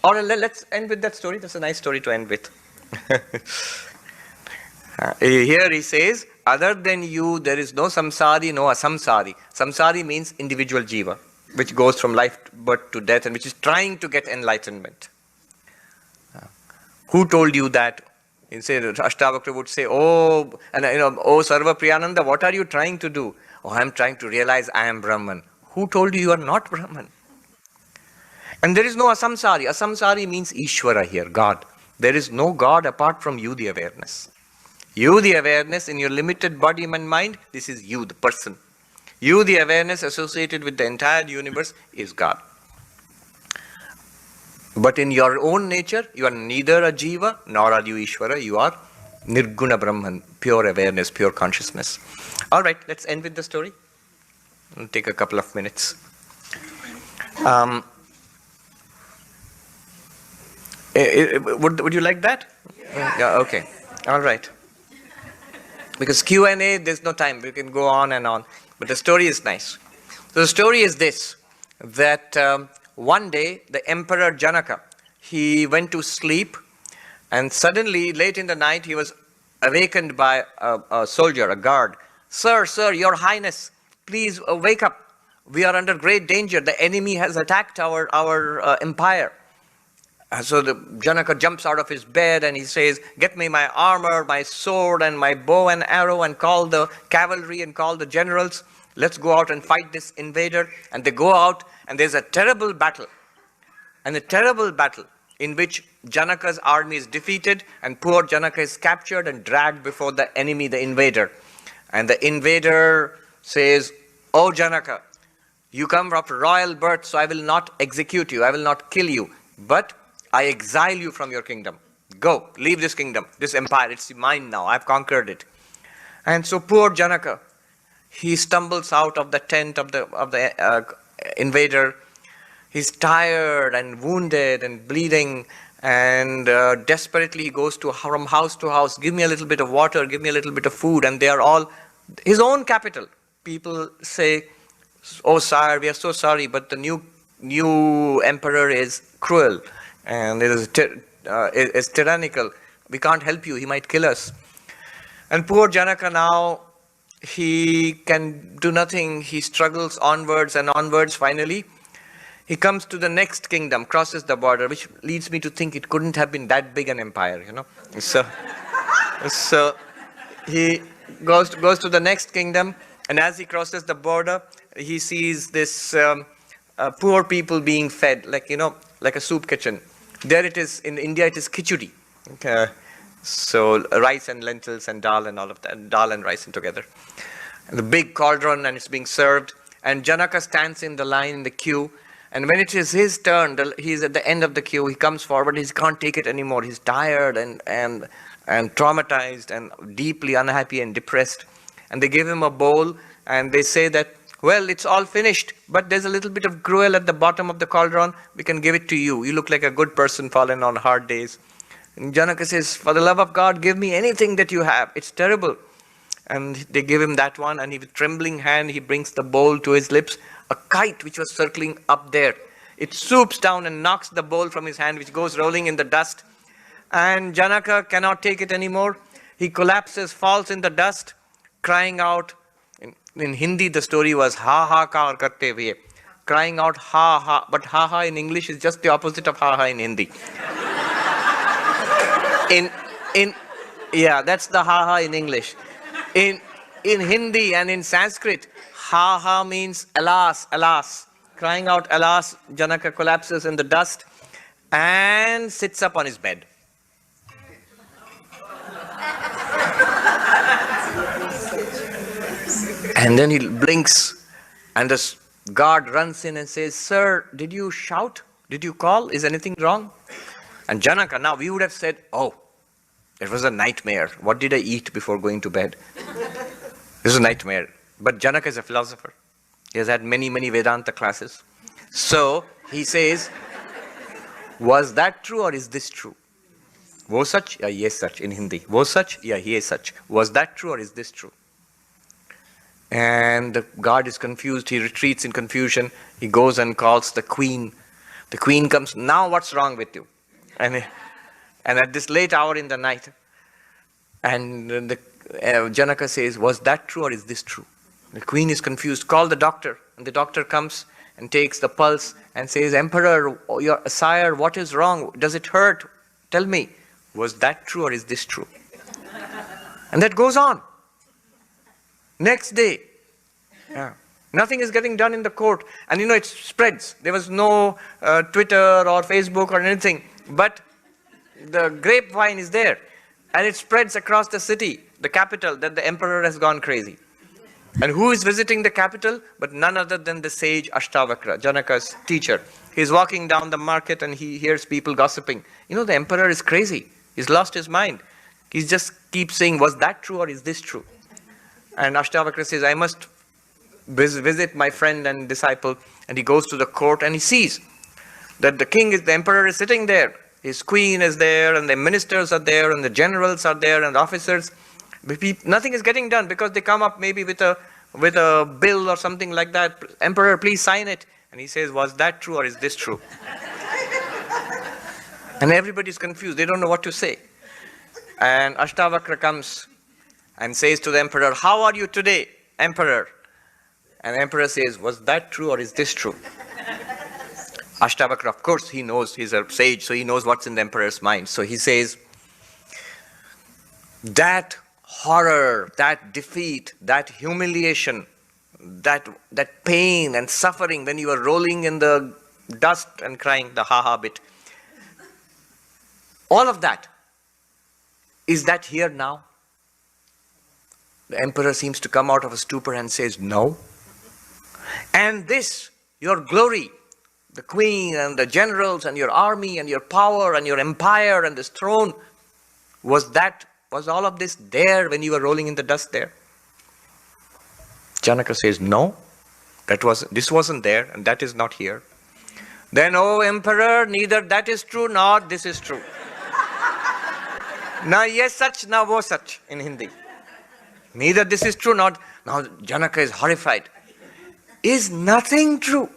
Or let's end with that story. That's a nice story to end with. Here he says, other than you, there is no samsari, no asamsari. Samsari means individual jiva, which goes from life, birth to death, and which is trying to get enlightenment. Who told you that? You say, Ashtavakra would say, oh Sarva Priyananda, what are you trying to do? Oh, I am trying to realize I am Brahman. Who told you you are not Brahman? And there is no asamsari. Asamsari means Ishvara here, God. There is no God apart from you, the awareness. You, the awareness in your limited body and mind, this is you, the person. You, the awareness associated with the entire universe, is God. But in your own nature, you are neither a jiva nor are you Ishvara. You are Nirguna Brahman, pure awareness, pure consciousness. All right, let's end with the story. It'll take a couple of minutes. Would you like that? Yeah, okay. All right. Because Q&A, there's no time. We can go on and on. But the story is nice. So the story is this, that one day, the Emperor Janaka, he went to sleep, and suddenly, late in the night, he was awakened by a soldier, a guard. Sir, your highness, please wake up. We are under great danger. The enemy has attacked our empire. So the Janaka jumps out of his bed and he says, get me my armor, my sword, and my bow and arrow, and call the cavalry and call the generals. Let's go out and fight this invader. And they go out, and there's a terrible battle. And a terrible battle in which Janaka's army is defeated, and poor Janaka is captured and dragged before the enemy, the invader. And the invader says, oh Janaka, you come from royal birth, so I will not execute you, I will not kill you, but I exile you from your kingdom. Go, leave this kingdom, this empire, it's mine now, I've conquered it. And so poor Janaka, he stumbles out of the tent of the invader. He's tired and wounded and bleeding, and desperately he goes from house to house, give me a little bit of water, give me a little bit of food, and they are all his own capital. People say, oh sire, we are so sorry, but the new emperor is cruel, and it is tyrannical. We can't help you, he might kill us. And poor Janaka now, he can do nothing. He struggles onwards and onwards. Finally, he comes to the next kingdom, crosses the border, which leads me to think it couldn't have been that big an empire, you know. So he goes to the next kingdom, and as he crosses the border, he sees this poor people being fed, like a soup kitchen. There it is, in India it is khichdi. So rice and lentils and dal and all of that, dal and rice and together. And the big cauldron, and it's being served. And Janaka stands in the line, in the queue. And when it is his turn, he's at the end of the queue, he comes forward, he can't take it anymore. He's tired and traumatized and deeply unhappy and depressed. And they give him a bowl and they say that, well, it's all finished, but there's a little bit of gruel at the bottom of the cauldron. We can give it to you. You look like a good person fallen on hard days. And Janaka says, for the love of God, give me anything that you have. It's terrible. And they give him that one, and with trembling hand, he brings the bowl to his lips. A kite which was circling up there, it swoops down and knocks the bowl from his hand, which goes rolling in the dust. And Janaka cannot take it anymore. He collapses, falls in the dust, crying out. In Hindi, the story was ha ha kar karte hue, crying out ha ha. But ha ha in English is just the opposite of ha ha in Hindi. Yeah, that's the ha ha in English. In Hindi and in Sanskrit, ha ha means alas, alas. Crying out alas, Janaka collapses in the dust. and sits up on his bed. And then he blinks, and the guard runs in and says, "Sir, did you shout? Did you call? Is anything wrong?" And Janaka, now we would have said, "Oh, it was a nightmare. What did I eat before going to bed?" This is a nightmare. But Janaka is a philosopher. He has had many, many Vedanta classes. So he says, "Was that true or is this true?" "Wo sach ya ye sach" in Hindi. "Wo sach ya ye sach." Was that true or is this true? And the guard is confused. He retreats in confusion. He goes and calls the queen. The queen comes, "Now what's wrong with you?" And at this late hour in the night, and the Janaka says, "Was that true or is this true?" The queen is confused. "Call the doctor." And the doctor comes and takes the pulse and says, "Emperor, your sire, what is wrong? Does it hurt? Tell me, was that true or is this true?" And that goes on. Next day, nothing is getting done in the court. And it spreads. There was no Twitter or Facebook or anything. But the grapevine is there. And it spreads across the city, the capital, that the emperor has gone crazy. And who is visiting the capital? But none other than the sage Ashtavakra, Janaka's teacher. He's walking down the market and he hears people gossiping. The emperor is crazy. He's lost his mind. He just keeps saying, "Was that true or is this true?" And Ashtavakra says, "I must visit my friend and disciple." And he goes to the court and he sees that the emperor is sitting there. His queen is there, and the ministers are there, and the generals are there, and the officers. But nothing is getting done because they come up maybe with a bill or something like that. "Emperor, please sign it." And he says, "Was that true or is this true?" And everybody's confused. They don't know what to say. And Ashtavakra comes and says to the emperor, "How are you today, emperor?" And the emperor says, "Was that true or is this true?" Ashtavakra, of course, he knows, he's a sage, so he knows what's in the emperor's mind. So he says, "That horror, that defeat, that humiliation, that pain and suffering when you were rolling in the dust and crying, the ha-ha bit, all of that, is that here now?" The emperor seems to come out of a stupor and says, "No." "And this, your glory, the queen and the generals and your army and your power and your empire and this throne, was all of this there when you were rolling in the dust there?" Janaka says, "No, this wasn't there and that is not here." "Then, O emperor, neither that is true nor this is true." Na ye sach, na wo sach in Hindi. Neither this is true, not. Now Janaka is horrified. Is nothing true?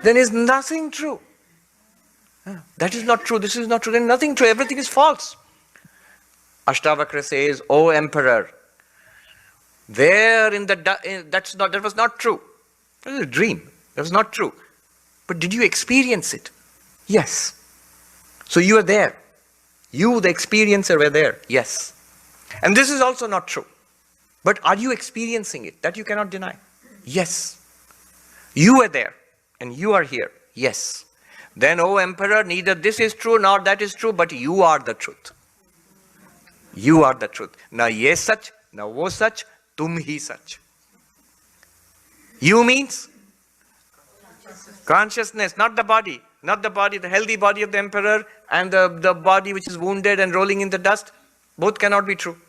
Then is nothing true? That is not true, this is not true, then nothing true, everything is false. Ashtavakra says, "O emperor, there that was not true. That was a dream. That was not true. But did you experience it?" "Yes." "So you were there. You, the experiencer, were there." "Yes." "And this is also not true. But are you experiencing it? That you cannot deny." "Yes." "You were there and you are here." "Yes." "Then, O emperor, neither this is true nor that is true, but you are the truth. You are the truth. Na ye sach, na wo sach, tum hi sach." You means consciousness, not the body. Not the body, the healthy body of the emperor and the body which is wounded and rolling in the dust. Both cannot be true.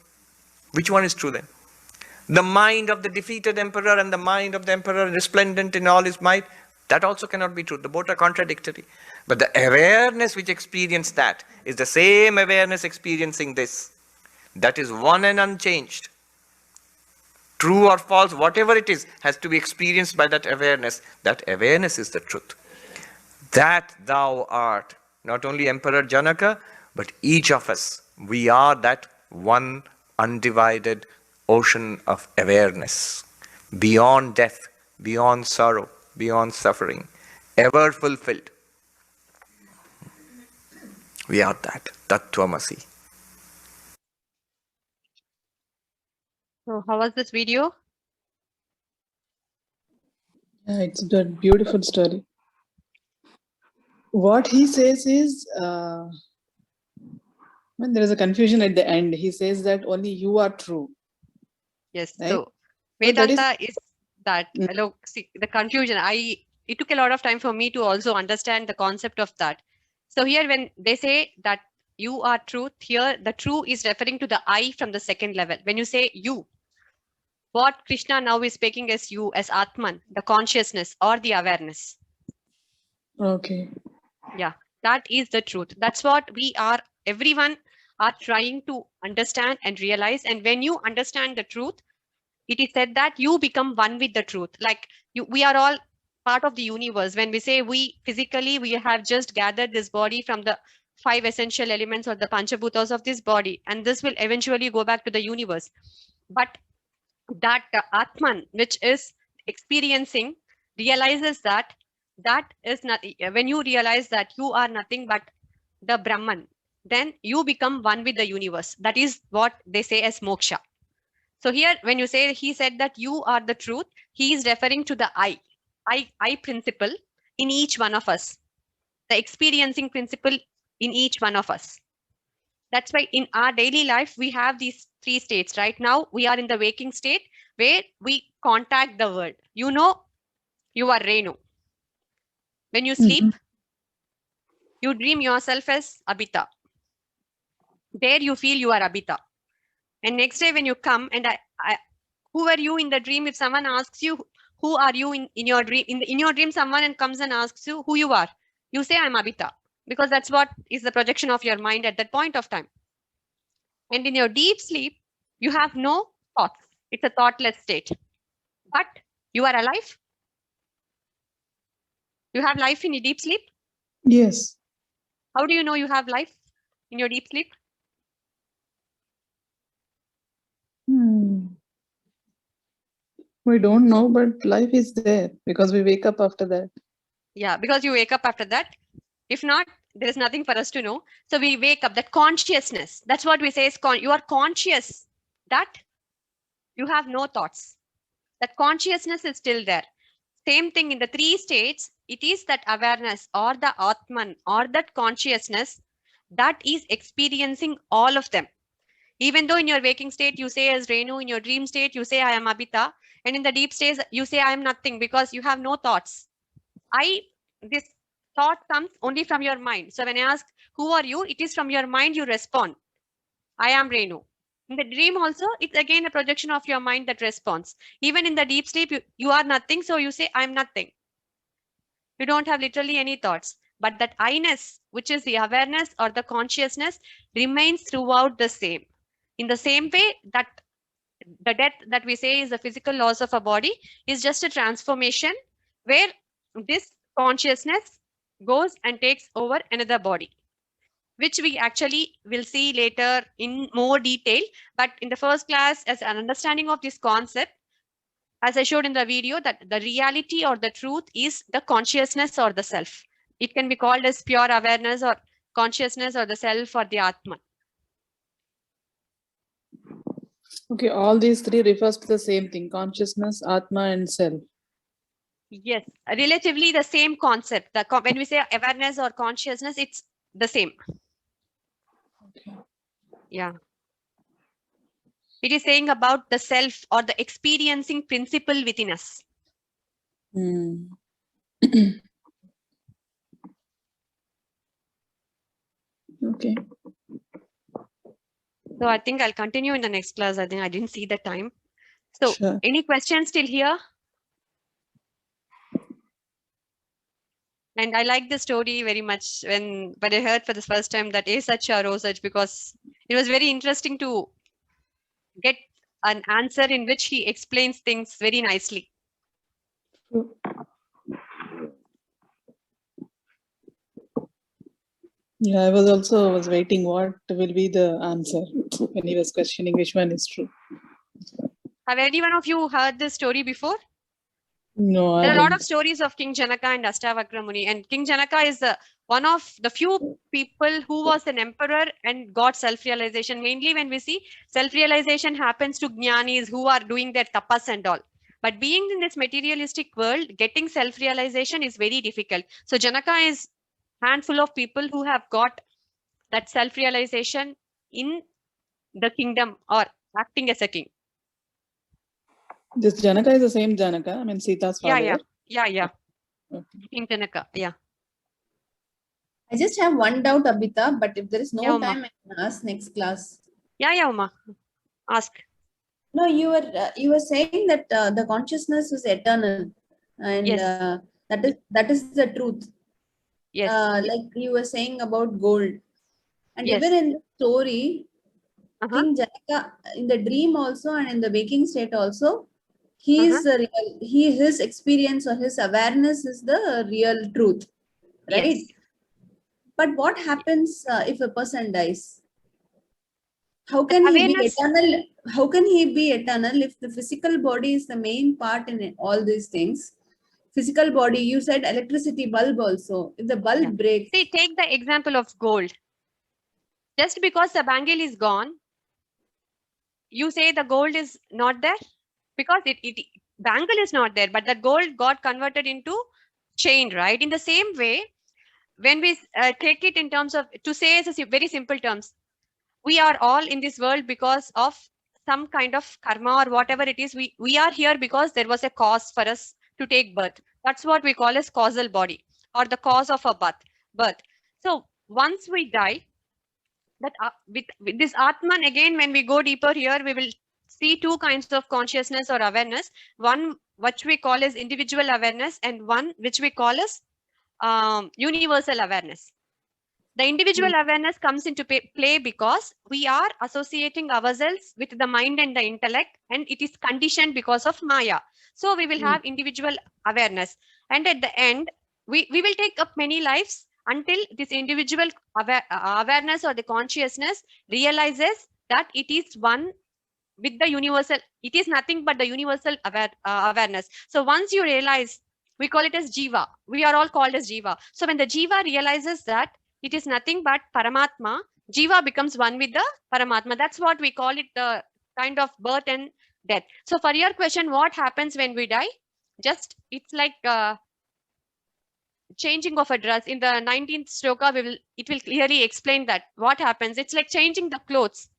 Which one is true then? The mind of the defeated emperor and the mind of the emperor resplendent in all his might, that also cannot be true. The both are contradictory. But the awareness which experienced that is the same awareness experiencing this. That is one and unchanged. True or false, whatever it is, has to be experienced by that awareness. That awareness is the truth. That thou art, not only Emperor Janaka, but each of us. We are that one undivided ocean of awareness, beyond death, beyond sorrow, beyond suffering, ever fulfilled. We are that, Tattvamasi. So how was this video? Yeah, it's a beautiful story. What he says is, when there is a confusion at the end, he says that only you are true. Yes. Right. So So that is- Vedanta is that, look, see, the confusion. It took a lot of time for me to also understand the concept of that. So here, when they say that you are truth, here the true is referring to the I from the second level. When you say you, what Krishna now is speaking as you, as Atman, the consciousness or the awareness. Okay. Yeah, that is the truth. That's what we are, everyone are trying to understand and realize. And when you understand the truth, it is said that you become one with the truth. Like we are all part of the universe. When we say we physically, we have just gathered this body from the 5 essential elements or the panchabhutas of this body, and this will eventually go back to the universe. But that Atman, which is experiencing, realizes that that is not, when you realize that you are nothing but the Brahman, then you become one with the universe. That is what they say as moksha. So here, when you say he said that you are the truth, he is referring to the I principle in each one of us, the experiencing principle in each one of us. That's why in our daily life, we have these 3 states. Right now, we are in the waking state where we contact the world. You know, you are Renu. When you sleep, you dream yourself as Abhita. There you feel you are Abhita. And next day when you come and who are you in the dream? If someone asks you, who are you in your dream? In your dream, someone and comes and asks you who you are. You say, I'm Abhita, because that's what is the projection of your mind at that point of time. And in your deep sleep, you have no thoughts. It's a thoughtless state. But you are alive. You have life in your deep sleep. Yes. How do you know you have life in your deep sleep? We don't know, but life is there because we wake up after that. Yeah, because you wake up after that. If not, there is nothing for us to know. So we wake up, that consciousness. That's what we say is you are conscious that you have no thoughts. That consciousness is still there. Same thing in the 3 states. It is that awareness or the Atman or that consciousness that is experiencing all of them. Even though in your waking state, you say as Renu, in your dream state, you say I am Abhita. And in the deep states, you say I am nothing because you have no thoughts. This thought comes only from your mind. So when I ask, who are you? It is from your mind you respond. I am Renu. In the dream also, it's again a projection of your mind that responds. Even in the deep sleep, you are nothing. So you say, I'm nothing. You don't have literally any thoughts. But that I-ness, which is the awareness or the consciousness, remains throughout the same. In the same way that the death that we say is the physical loss of a body is just a transformation where this consciousness goes and takes over another body, which we actually will see later in more detail. But in the first class, as an understanding of this concept, as I showed in the video, that the reality or the truth is the consciousness or the self. It can be called as pure awareness or consciousness or the self or the Atman. Okay, all these 3 refers to the same thing: consciousness, Atma, and self. Yes, relatively the same concept. When we say awareness or consciousness, it's the same. Okay. Yeah. It is saying about the self or the experiencing principle within us. Okay. So I think I'll continue in the next class. I think I didn't see the time. So Sure. any questions still here? And I like the story very much when I heard for the first time that A such or O such, because it was very interesting to get an answer in which he explains things very nicely. Yeah, I was waiting what will be the answer when he was questioning which one is true. Have any one of you heard this story before? No, There I are a lot didn't. of stories of King Janaka and Ashtavakra Muni, and King Janaka is one of the few people who was an emperor and got self-realization. Mainly when we see self-realization happens to jnanis who are doing their tapas and all. But being in this materialistic world, getting self-realization is very difficult. So Janaka is handful of people who have got that self-realization in the kingdom or acting as a king. This Janaka is the same Janaka. I mean, Sita's father. Yeah. Okay. In Janaka, yeah. I just have one doubt, Abhita, but if there is no Yeah, Uma. time, I can ask next class. Yeah, Uma. Ask. No, you were saying that the consciousness is eternal, and Yes. that is the truth. Yes. Like you were saying about gold, and Yes. even in the story, Uh-huh. King Janaka in the dream also and in the waking state also, he Uh-huh. is the real. His experience or his awareness is the real truth, right? Yes. But what happens if a person dies? How can he be Awareness. eternal? How can he be eternal if the physical body is the main part in all these things? Physical body, you said electricity bulb also. If the bulb Yeah. breaks, See, take the example of gold. Just because the bangle is gone, you say the gold is not there because bangle is not there, but the gold got converted into chain, right? In the same way, when we take it in terms of, to say as a very simple terms, we are all in this world because of some kind of karma or whatever it is. We are here because there was a cause for us to take birth. That's what we call as causal body or the cause of a birth. So once we die, that with this Atman, again, when we go deeper here, we will see two kinds of consciousness or awareness. One which we call as individual awareness, and one which we call as universal awareness. The individual awareness comes into play because we are associating ourselves with the mind and the intellect, and it is conditioned because of Maya. So we will have individual awareness, and at the end, we will take up many lives until this individual awareness or the consciousness realizes that it is one with the universal. It is nothing but the universal awareness. So once you realize, we call it as Jiva. We are all called as Jiva. So when the Jiva realizes that it is nothing but Paramatma, Jiva becomes one with the Paramatma. That's what we call it, the kind of birth and death. So for your question, what happens when we die? Just, it's like changing of a dress. In the 19th sloka, it will clearly explain that what happens. It's like changing the clothes.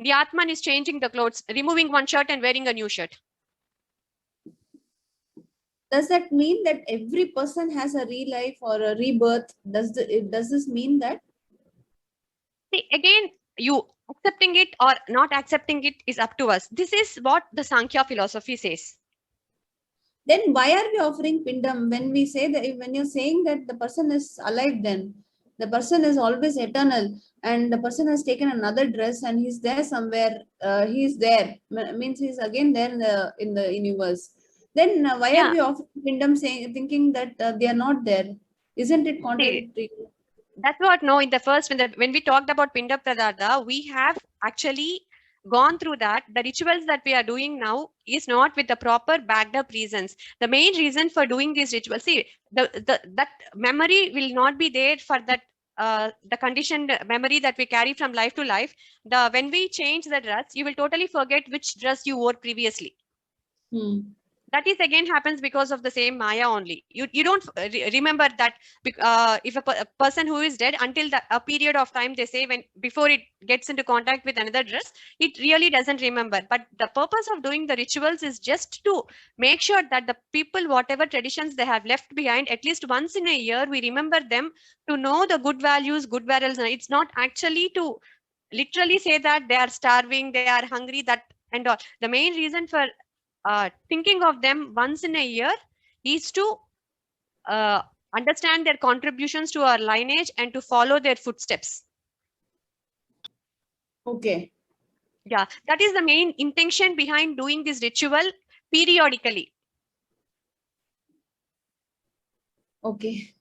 The Atman is changing the clothes, removing one shirt and wearing a new shirt. does that mean that every person has a re-life or a rebirth? Does this mean that? See, again, you accepting it or not accepting it is up to us. This is what the Sankhya philosophy says. Then why are we offering pindam when we say that, when you're saying that the person is alive, then the person is always eternal, and the person has taken another dress and he's there somewhere, he's there, means he's again there in the universe. Then why are we offering pindam thinking that they are not there? Isn't it contradictory? That's what, no, in the first, when we talked about Pinda Pradada, we have actually gone through that. The rituals that we are doing now is not with the proper backed up reasons. The main reason for doing these rituals, see, that memory will not be there for that, the conditioned memory that we carry from life to life. When we change the dress, you will totally forget which dress you wore previously. That is again happens because of the same Maya only. You don't remember that if a person who is dead, until a period of time, they say, when before it gets into contact with another dress, it really doesn't remember. But the purpose of doing the rituals is just to make sure that the people, whatever traditions they have left behind, at least once in a year, we remember them, to know the good values, good values. It's not actually to literally say that they are starving, they are hungry, that and all. The main reason for thinking of them once in a year is to understand their contributions to our lineage and to follow their footsteps. Okay. Yeah, that is the main intention behind doing this ritual periodically. Okay.